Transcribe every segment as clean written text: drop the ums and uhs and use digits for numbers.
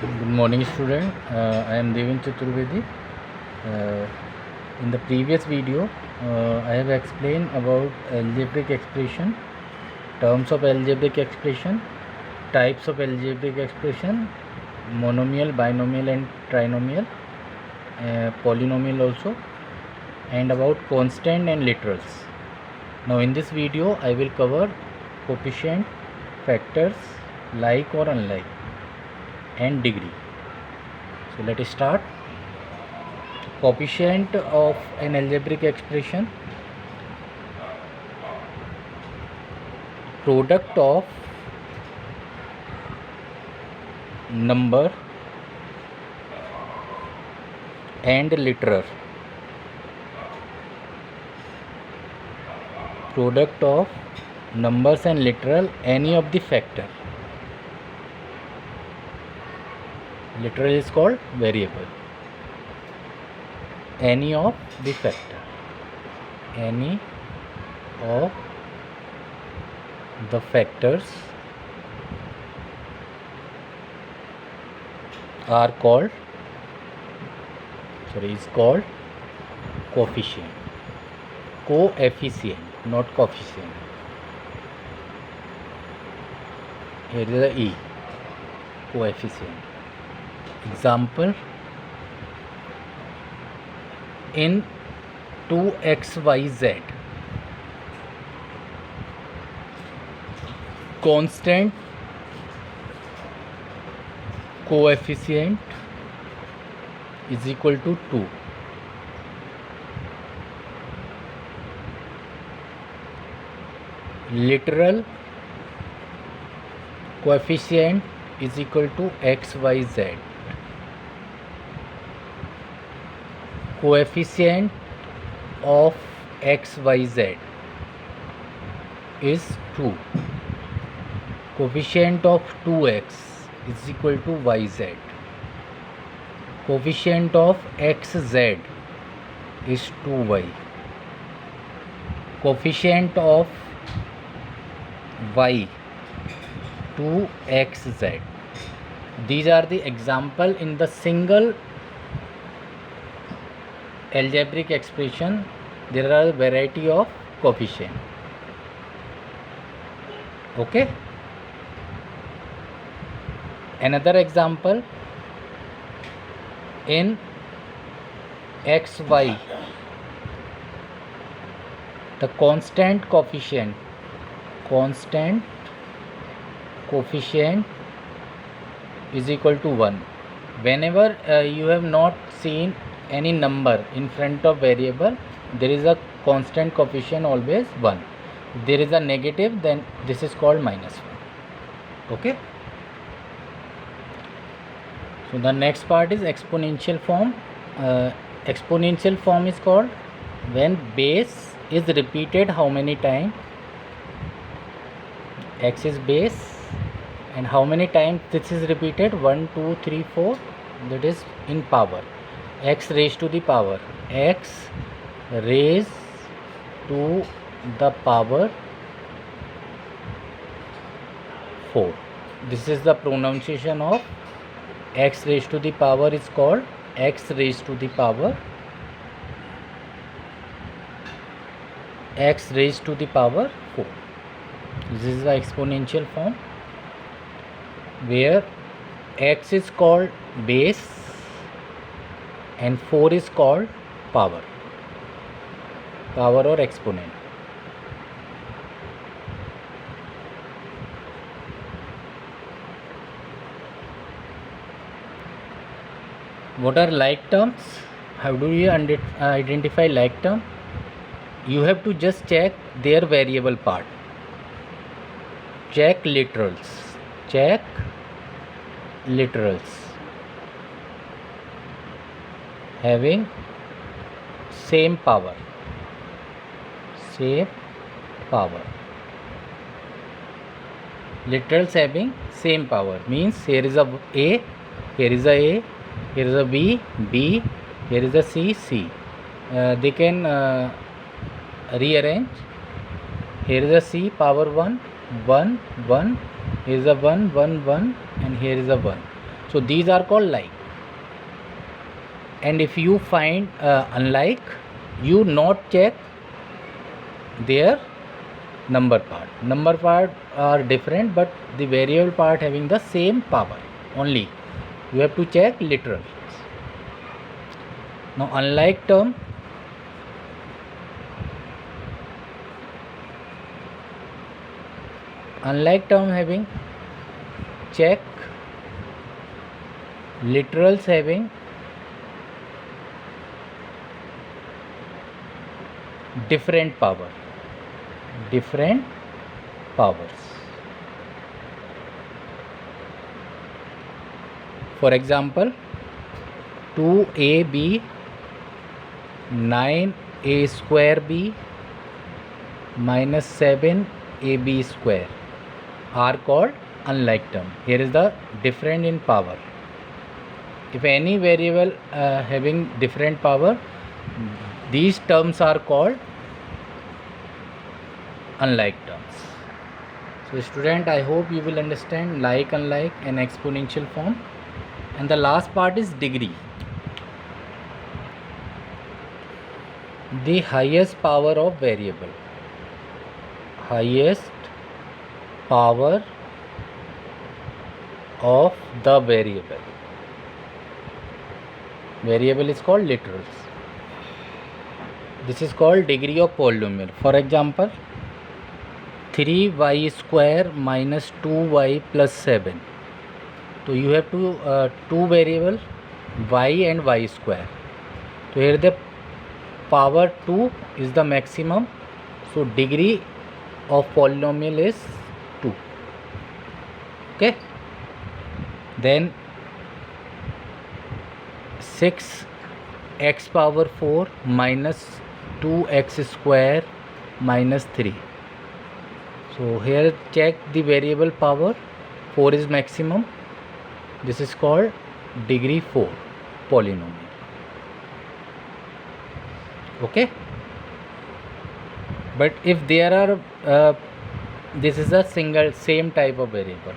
Good morning, student. I am Devin Chaturvedi. Uh, in the previous video, I have explained about algebraic expression, terms of algebraic expression, types of algebraic expression, monomial, binomial, and trinomial, polynomial also, and about constant and literals. Now, in this video, I will cover coefficient, factors, like or unlike, and degree. So let us start. Coefficient of an algebraic expression, product of number and literal, product of numbers and literal, any of the factor. Literal is called variable. Any of the factor, any of the factors are called, is called coefficient. Coefficient, not coefficient. Here is the E, coefficient. Example, in 2xyz, constant coefficient is equal to 2. Literal coefficient is equal to xyz. Coefficient of xyz is 2. Coefficient of 2x is equal to yz. Coefficient of xz is 2y. Coefficient of y, 2xz. These are the example in the single algebraic expression. There are a variety of coefficient. Okay. Another example, in xy, the constant coefficient is equal to 1. Whenever you have not seen any number in front of variable, there is a constant coefficient always 1. If there is a negative, then this is called minus 1. Okay. So the next part is exponential form. Exponential form is called when base is repeated how many times? X is base, and how many times this is repeated? 1, 2, 3, 4. That is in power. X raised to the power. X raised to the power 4. This is the pronunciation of x raised to the power is called x raised to the power 4. This is the exponential form where x is called base and 4 is called power or exponent. What are like terms? How do you identify like term? You have to just check their variable part. Check literals. Having same power. Literals having same power means here is a A, here is a A, here is a B, here is a C. They can rearrange. Here is a C power 1, 1, 1. Here is a 1, 1, 1, and here is a 1. So these are called like. And if you find unlike, you not check their number part are different, but the variable part having the same power only. You have to check literal. Now unlike term, having check literals having different powers. For example, 2ab 9a square b minus 7ab square are called unlike term. Here is the difference in power. If any variable having different power, these terms are called unlike terms. So student, I hope you will understand like, unlike and exponential form. And the last part is degree. The highest power of variable. Highest power of the variable. Variable is called literals. This is called degree of polynomial. For example, 3y square minus 2y plus 7. So you have two variable y and y square. So here the power 2 is the maximum. So degree of polynomial is 2. Okay. Then 6x power 4 minus 2x square minus 3. So here check the variable power. 4 is maximum. This is called degree 4 polynomial. Okay. But if there are this is a same type of variable.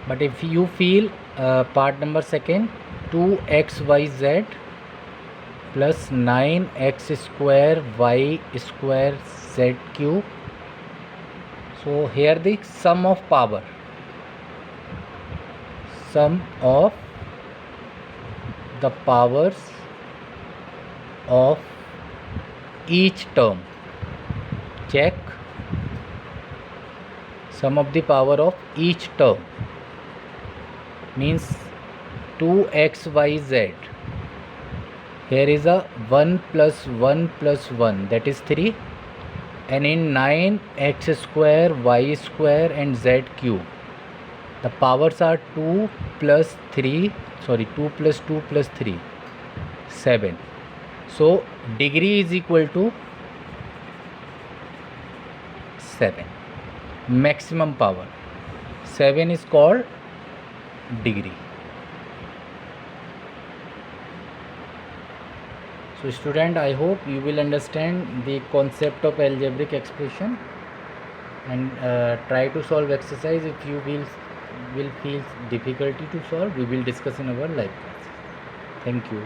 But if you feel part number second, 2xyz plus 9x square y square z cube. So here the sum of power. Sum of the powers of each term. Check sum of the power of each term. Means 2xyz. Here is a 1 plus 1 plus 1, that is 3. And in 9x square, y square and z cube, the powers are 2 plus 3, 2 plus 2 plus 3, 7. So degree is equal to 7. Maximum power 7 is called degree. So student, I hope you will understand the concept of algebraic expression, and try to solve exercise. If you will feel difficulty to solve, we will discuss in our live class. Thank you.